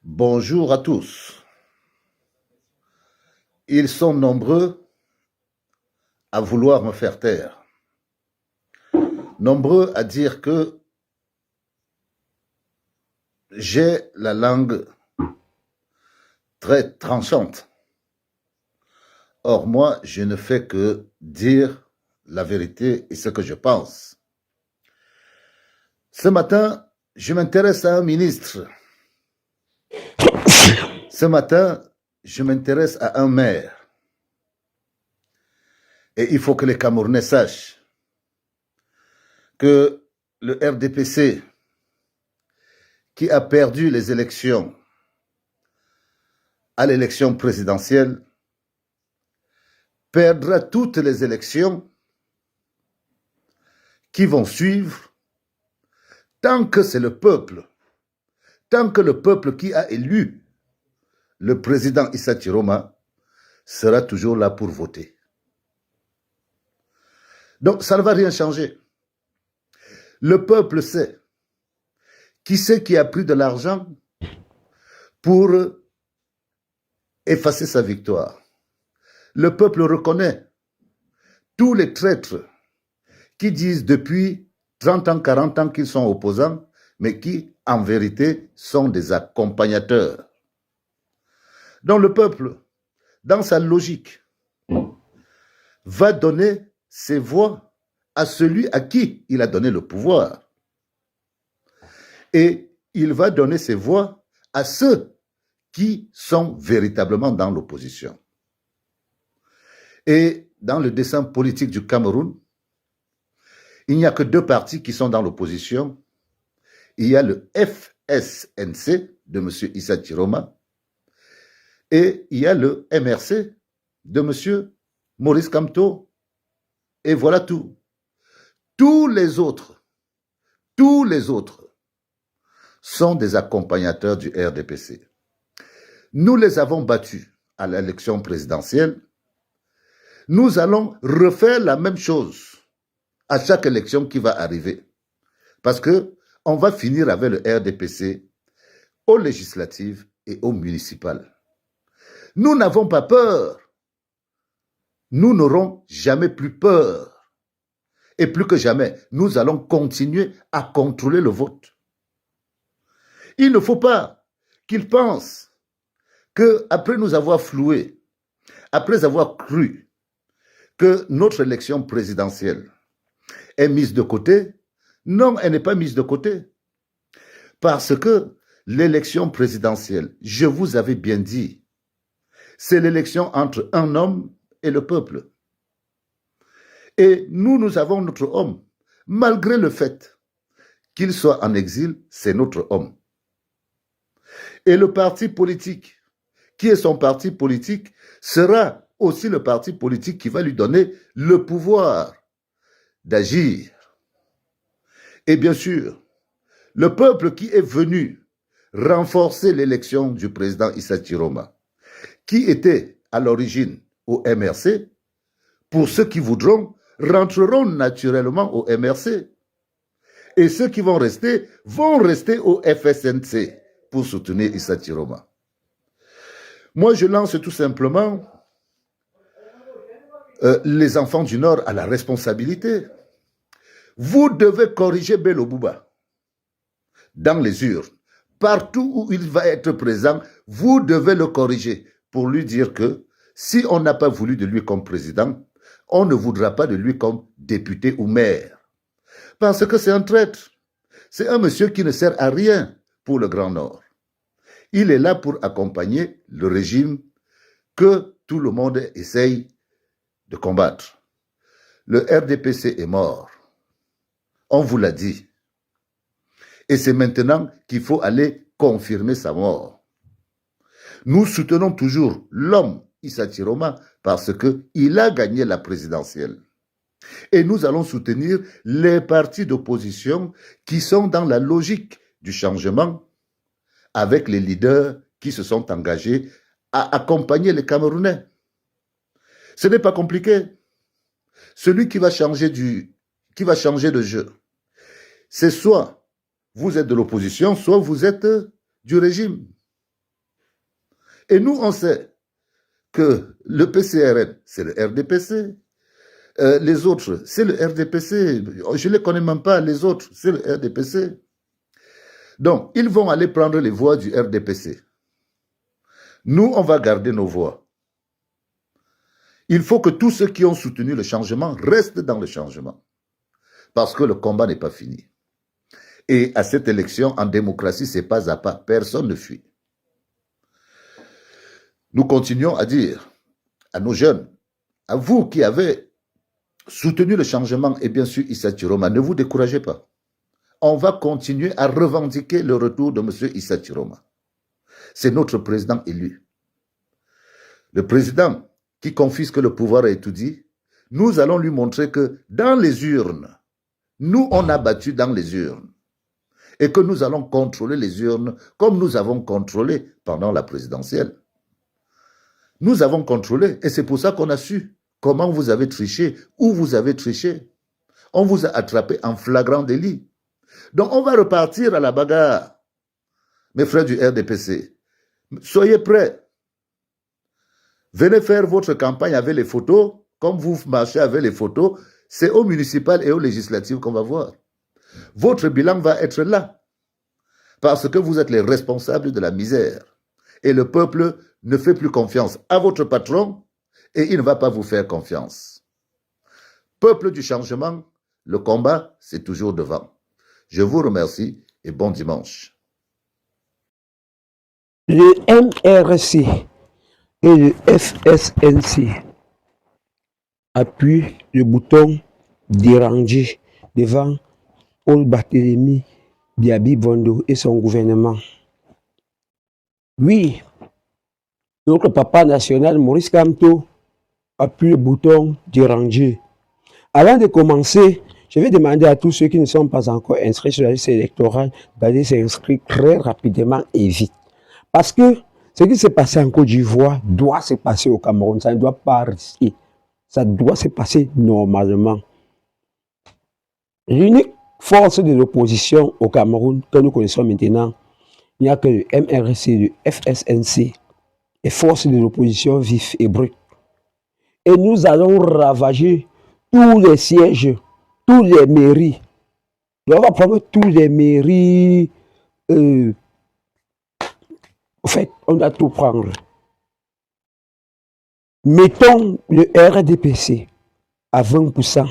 Bonjour à tous. Ils sont nombreux à vouloir me faire taire. Nombreux à dire que j'ai la langue très tranchante. Or, moi, je ne fais que dire la vérité et ce que je pense. Ce matin, je m'intéresse à un ministre. Ce matin, je m'intéresse à un maire. Et il faut que les Camerounais sachent que le RDPC, qui a perdu les élections à l'élection présidentielle, perdra toutes les élections qui vont suivre tant que c'est le peuple, tant que le peuple qui a élu le président Issa Chiroma sera toujours là pour voter. Donc ça ne va rien changer. Le peuple sait. Qui c'est qui a pris de l'argent pour effacer sa victoire? Le peuple reconnaît tous les traîtres qui disent depuis 30 ans, 40 ans qu'ils sont opposants, mais qui, en vérité, sont des accompagnateurs. Donc le peuple, dans sa logique, va donner ses voix à celui à qui il a donné le pouvoir. Et il va donner ses voix à ceux qui sont véritablement dans l'opposition. Et dans le dessin politique du Cameroun, il n'y a que deux partis qui sont dans l'opposition. Il y a le FSNC de M. Issa Chiroma et il y a le MRC de M. Maurice Kamto. Et voilà tout. Tous les autres sont des accompagnateurs du RDPC. Nous les avons battus à l'élection présidentielle. Nous allons refaire la même chose à chaque élection qui va arriver. Parce qu'on va finir avec le RDPC aux législatives et aux municipales. Nous n'avons pas peur. Nous n'aurons jamais plus peur. Et plus que jamais, nous allons continuer à contrôler le vote. Il ne faut pas qu'ils pensent qu'après nous avoir floués, après avoir cru que notre élection présidentielle est mise de côté, non, elle n'est pas mise de côté. Parce que l'élection présidentielle, je vous avais bien dit, c'est l'élection entre un homme et le peuple. Et nous avons notre homme. Malgré le fait qu'il soit en exil, c'est notre homme. Et le parti politique, qui est son parti politique, sera aussi le parti politique qui va lui donner le pouvoir d'agir. Et bien sûr, le peuple qui est venu renforcer l'élection du président Issa Chiroma, qui était à l'origine au MRC, pour ceux qui voudront, rentreront naturellement au MRC. Et ceux qui vont rester au FSNC pour soutenir Issa Chiroma. Moi, je lance tout simplement les enfants du Nord à la responsabilité. Vous devez corriger Bello Bouba dans les urnes. Partout où il va être présent, vous devez le corriger pour lui dire que si on n'a pas voulu de lui comme président, on ne voudra pas de lui comme député ou maire. Parce que c'est un traître. C'est un monsieur qui ne sert à rien pour le Grand Nord. Il est là pour accompagner le régime que tout le monde essaye de combattre. Le RDPC est mort. On vous l'a dit. Et c'est maintenant qu'il faut aller confirmer sa mort. Nous soutenons toujours l'homme Issa Chiroma parce qu'il a gagné la présidentielle. Et nous allons soutenir les partis d'opposition qui sont dans la logique du changement avec les leaders qui se sont engagés à accompagner les Camerounais. Ce n'est pas compliqué. Celui qui va changer de jeu, c'est soit vous êtes de l'opposition, soit vous êtes du régime. Et nous, on sait que le PCRN, c'est le RDPC. Les autres, c'est le RDPC. Je ne les connais même pas, les autres, c'est le RDPC. Donc, ils vont aller prendre les voix du RDPC. Nous, on va garder nos voix. Il faut que tous ceux qui ont soutenu le changement restent dans le changement. Parce que le combat n'est pas fini. Et à cette élection, en démocratie, c'est pas à pas. Personne ne fuit. Nous continuons à dire à nos jeunes, à vous qui avez soutenu le changement, et bien sûr Issa Chiroma, ne vous découragez pas. On va continuer à revendiquer le retour de M. Issa Chiroma. C'est notre président élu. Le président qui confisque le pouvoir à Etoudi, nous allons lui montrer que dans les urnes, nous on a battu dans les urnes et que nous allons contrôler les urnes comme nous avons contrôlé pendant la présidentielle. Nous avons contrôlé et c'est pour ça qu'on a su comment vous avez triché, où vous avez triché. On vous a attrapé en flagrant délit. Donc on va repartir à la bagarre. Mes frères du RDPC, soyez prêts. Venez faire votre campagne avec les photos, comme vous marchez avec les photos, c'est aux municipales et aux législatives qu'on va voir. Votre bilan va être là, parce que vous êtes les responsables de la misère. Et le peuple ne fait plus confiance à votre patron et il ne va pas vous faire confiance. Peuple du changement, le combat, c'est toujours devant. Je vous remercie et bon dimanche. Le MRC et le FSNC appuient le bouton déranger devant Paul Barthélémy Diaby Bondo et son gouvernement. Oui, notre papa national Maurice Kamto appuie le bouton déranger. Avant de commencer, je vais demander à tous ceux qui ne sont pas encore inscrits sur la liste électorale d'aller s'inscrire très rapidement et vite. Parce que ce qui s'est passé en Côte d'Ivoire doit se passer au Cameroun. Ça ne doit pas risquer. Ça doit se passer normalement. L'unique force de l'opposition au Cameroun que nous connaissons maintenant, il n'y a que le MRC, le FSNC, et force de l'opposition vif et brute. Et nous allons ravager tous les sièges, tous les mairies. On va prendre tous les mairies. En fait, on doit tout prendre. Mettons le RDPC à 20%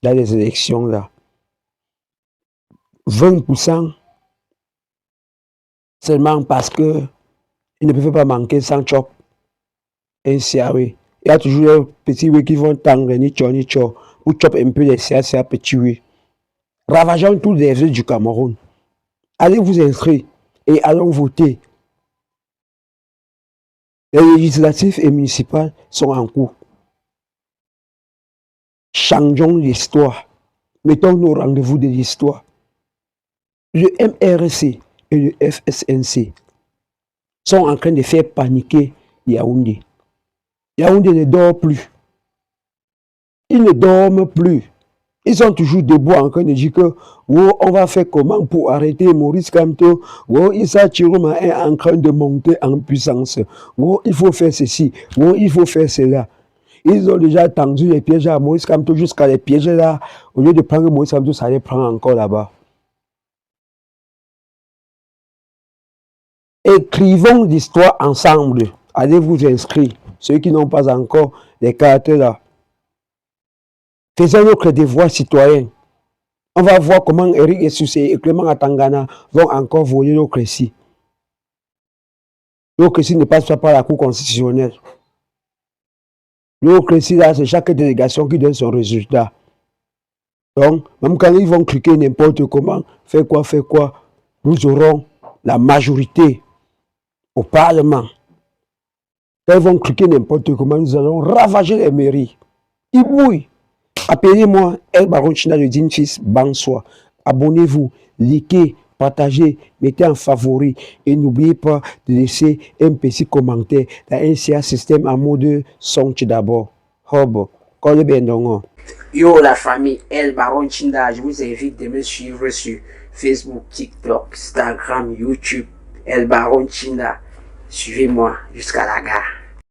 dans les élections là. 20% seulement parce que ils ne peuvent pas manquer sans chop. Un CAW. Il y a toujours des petits oui qui vont tendre ni cho, ou chop un peu les CA petits oui. Ravageons tous les villes du Cameroun. Allez vous inscrire et allons voter. Les législatives et municipales sont en cours. Changeons l'histoire. Mettons nos rendez-vous de l'histoire. Le MRC et le FSNC sont en train de faire paniquer Yaoundé. Yaoundé ne dort plus. Ils ne dorment plus. Ils sont toujours debout en train de dire que oh, on va faire comment pour arrêter Maurice Kamto. Oh, Issa Chiroma est en train de monter en puissance. Oh, il faut faire ceci. Oh, il faut faire cela. Ils ont déjà tendu les pièges à Maurice Kamto jusqu'à les pièges là. Au lieu de prendre Maurice Kamto, ça les prend encore là-bas. Écrivons l'histoire ensemble. Allez vous inscrire. Ceux qui n'ont pas encore les cartes là. Faisons notre devoir citoyen. On va voir comment Eric Essoussé et Clément Atangana vont encore voler nos récits. Nos récits ne passent pas par la Cour constitutionnelle. Nos récits là, c'est chaque délégation qui donne son résultat. Donc, même quand ils vont cliquer n'importe comment, faire quoi, nous aurons la majorité au Parlement. Quand ils vont cliquer n'importe comment, nous allons ravager les mairies. Ils bouillent. Appelez-moi El Baron China de Dinfis Bansoa. Abonnez-vous, likez, partagez, mettez en favori et n'oubliez pas de laisser un petit commentaire dans un CA système en mode son d'abord. Hobo, Kole Bendongo. Yo la famille El Baron China, je vous invite de me suivre sur Facebook, TikTok, Instagram, YouTube, El Baron China. Suivez-moi jusqu'à la gare.